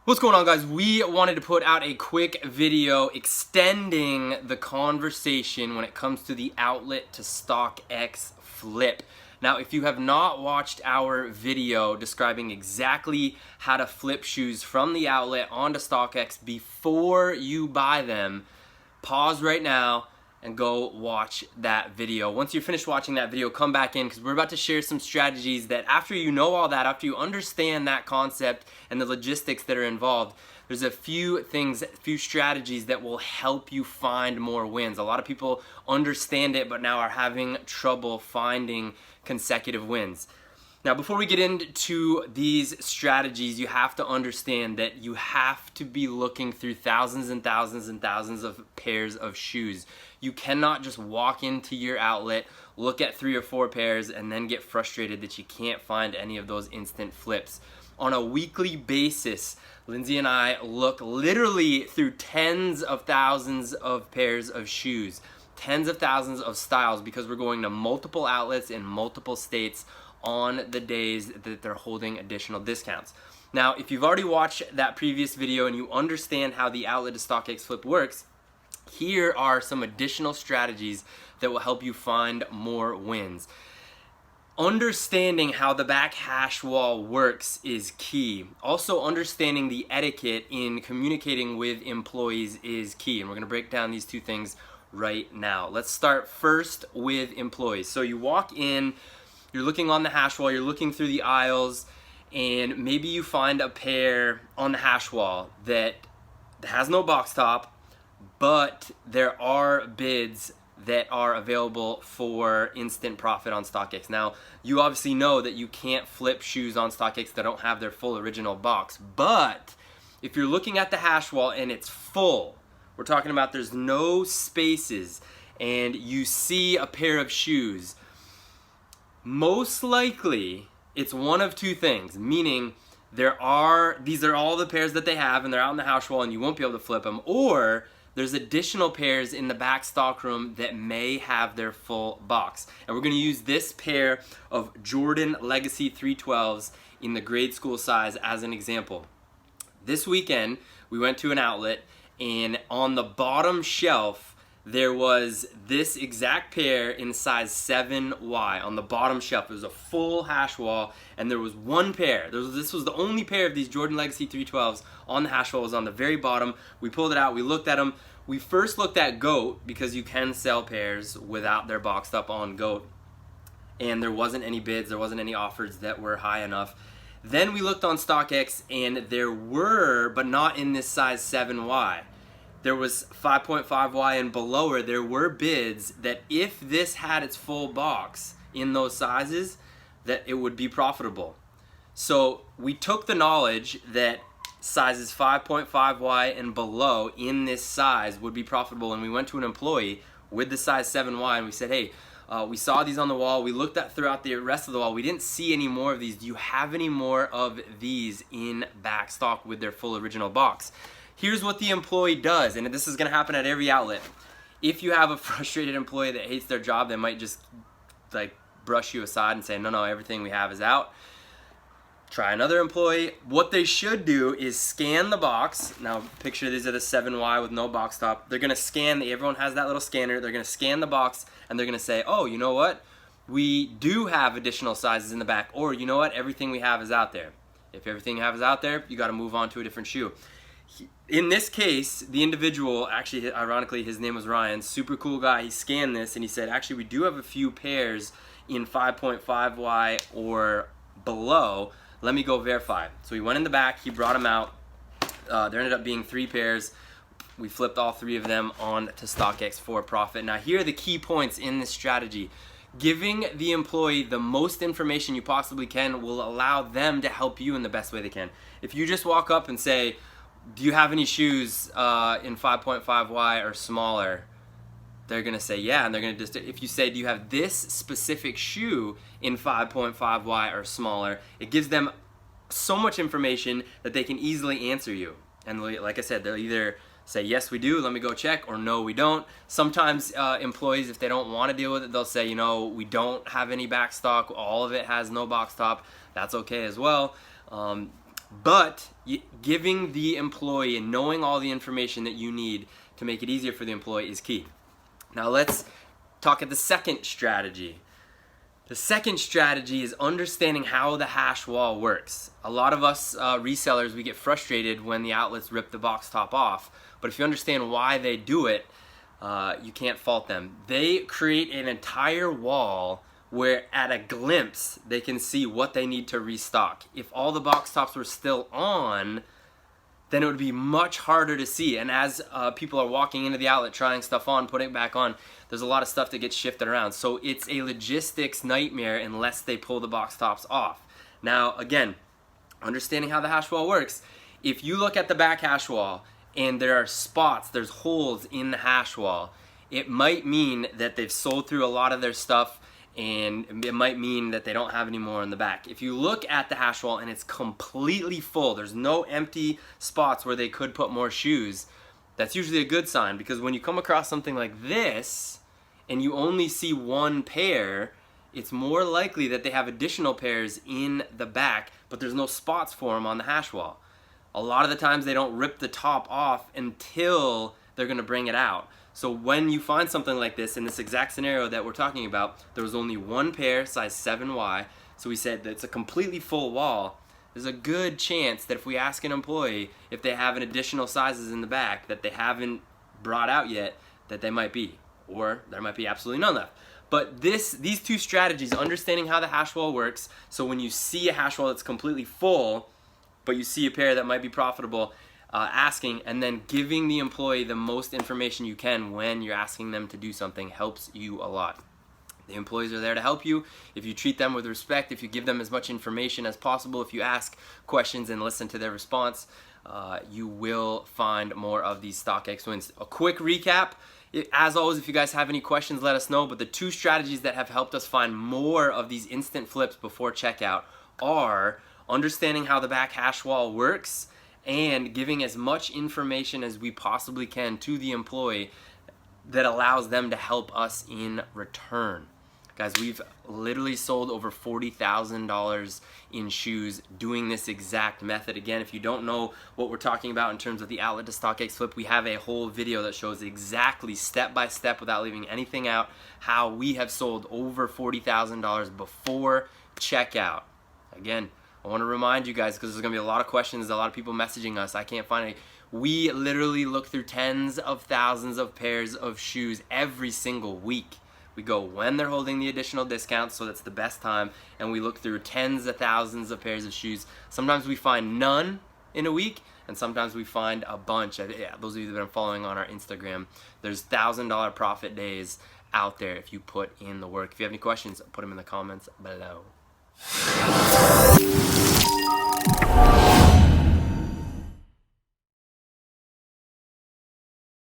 What's going on, guys? We wanted to put out a quick video extending the conversation when it comes to the outlet to StockX flip. Now, if you have not watched our video describing exactly how to flip shoes from the outlet onto StockX before you buy them, pause right now and go watch that video. Once you're finished watching that video, come back in because we're about to share some strategies that after you know all that, after you understand that concept and the logistics that are involved, there's a few things, a few strategies that will help you find more wins. A lot of people understand it, but now are having trouble finding consecutive wins. Now, before we get into these strategies, you have to understand that you have to be looking through thousands and thousands and thousands of pairs of shoes. You cannot just walk into your outlet, look at 3 or 4 pairs, and then get frustrated that you can't find any of those instant flips. On a weekly basis, Lindsay and I look literally through tens of thousands of pairs of shoes, tens of thousands of styles, because we're going to multiple outlets in multiple states on the days that they're holding additional discounts. Now, if you've already watched that previous video and you understand how the outlet to StockX flip works, here are some additional strategies that will help you find more wins. Understanding how the back hash wall works is key. Also, understanding the etiquette in communicating with employees is key. And we're gonna break down these two things right now. Let's start first with employees. So you walk in, you're looking on the hash wall, you're looking through the aisles, and maybe you find a pair on the hash wall that has no box top, but there are bids that are available for instant profit on StockX. Now, you obviously know that you can't flip shoes on StockX that don't have their full original box, but if you're looking at the hash wall and it's full, we're talking about there's no spaces, and you see a pair of shoes, most likely it's one of two things, meaning these are all the pairs that they have and they're out in the hash wall and you won't be able to flip them, or there's additional pairs in the back stock room that may have their full box. And we're gonna use this pair of Jordan Legacy 312s in the grade school size as an example. This weekend, we went to an outlet, and on the bottom shelf, there was this exact pair in size 7Y on the bottom shelf. It was a full hash wall, and there was one pair. This was the only pair of these Jordan Legacy 312s on the hash wall. It was on the very bottom. We pulled it out, we looked at them. We first looked at GOAT because you can sell pairs without their boxed up on GOAT, and there wasn't any bids, there wasn't any offers that were high enough. Then we looked on StockX, and there were, but not in this size 7Y. There was 5.5Y and below, there were bids that if this had its full box in those sizes, that it would be profitable. So we took the knowledge that sizes 5.5Y and below in this size would be profitable, and we went to an employee with the size 7Y and we said, hey, we saw these on the wall, we looked at throughout the rest of the wall, we didn't see any more of these. Do you have any more of these in back stock with their full original box? Here's what the employee does, and this is gonna happen at every outlet. If you have a frustrated employee that hates their job, they might just like brush you aside and say, no, everything we have is out. Try another employee. What they should do is scan the box. Now picture these are the 7Y with no box top. They're gonna scan, everyone has that little scanner, they're gonna scan the box and they're gonna say, oh, you know what? We do have additional sizes in the back, or you know what? Everything we have is out there. If everything you have is out there, you gotta move on to a different shoe. In this case, the individual, actually, ironically, his name was Ryan, super cool guy. He scanned this and he said, actually, we do have a few pairs in 5.5Y or below. Let me go verify. So he went in the back, he brought them out. There ended up being 3 pairs. We flipped all 3 of them on to StockX for profit. Now, here are the key points in this strategy. Giving the employee the most information you possibly can will allow them to help you in the best way they can. If you just walk up and say, do you have any shoes in 5.5Y or smaller? They're gonna say yeah, and they're gonna just, if you say, do you have this specific shoe in 5.5Y or smaller, it gives them so much information that they can easily answer you. And like I said, they'll either say, yes, we do, let me go check, or no, we don't. Sometimes employees, if they don't want to deal with it, they'll say, you know, we don't have any back stock, all of it has no box top. That's okay as well. But giving the employee and knowing all the information that you need to make it easier for the employee is key. Now let's talk at the second strategy. The second strategy is understanding how the hash wall works. A lot of us resellers, we get frustrated when the outlets rip the box top off, but if you understand why they do it, you can't fault them. They create an entire wall where at a glimpse they can see what they need to restock. If all the box tops were still on, then it would be much harder to see. And as people are walking into the outlet, trying stuff on, putting it back on, there's a lot of stuff that gets shifted around. So it's a logistics nightmare unless they pull the box tops off. Now, again, understanding how the hash wall works, if you look at the back hash wall and there are spots, there's holes in the hash wall, it might mean that they've sold through a lot of their stuff, and it might mean that they don't have any more in the back. If you look at the hash wall and it's completely full, there's no empty spots where they could put more shoes, that's usually a good sign, because when you come across something like this and you only see one pair, it's more likely that they have additional pairs in the back, but there's no spots for them on the hash wall. A lot of the times they don't rip the top off until they're gonna bring it out. So when you find something like this, in this exact scenario that we're talking about, there was only one pair, size 7Y, so we said that it's a completely full wall. There's a good chance that if we ask an employee if they have an additional sizes in the back that they haven't brought out yet, that they might be, or there might be absolutely none left. But these two strategies, understanding how the hash wall works, so when you see a hash wall that's completely full, but you see a pair that might be profitable, asking, and then giving the employee the most information you can when you're asking them to do something helps you a lot. The employees are there to help you. If you treat them with respect, if you give them as much information as possible, if you ask questions and listen to their response, you will find more of these StockX wins. A quick recap. As always, if you guys have any questions, let us know. But the two strategies that have helped us find more of these instant flips before checkout are understanding how the back hash wall works and giving as much information as we possibly can to the employee that allows them to help us in return. Guys, we've literally sold over $40,000 in shoes doing this exact method. Again, if you don't know what we're talking about in terms of the outlet to StockX flip, we have a whole video that shows exactly step by step, without leaving anything out, how we have sold over $40,000 before checkout. Again, I want to remind you guys, because there's going to be a lot of questions, a lot of people messaging us, I can't find any. We literally look through tens of thousands of pairs of shoes every single week. We go when they're holding the additional discounts, so that's the best time, and we look through tens of thousands of pairs of shoes. Sometimes we find none in a week, and sometimes we find a bunch. Yeah, those of you that have been following on our Instagram, there's $1,000 profit days out there if you put in the work. If you have any questions, put them in the comments below.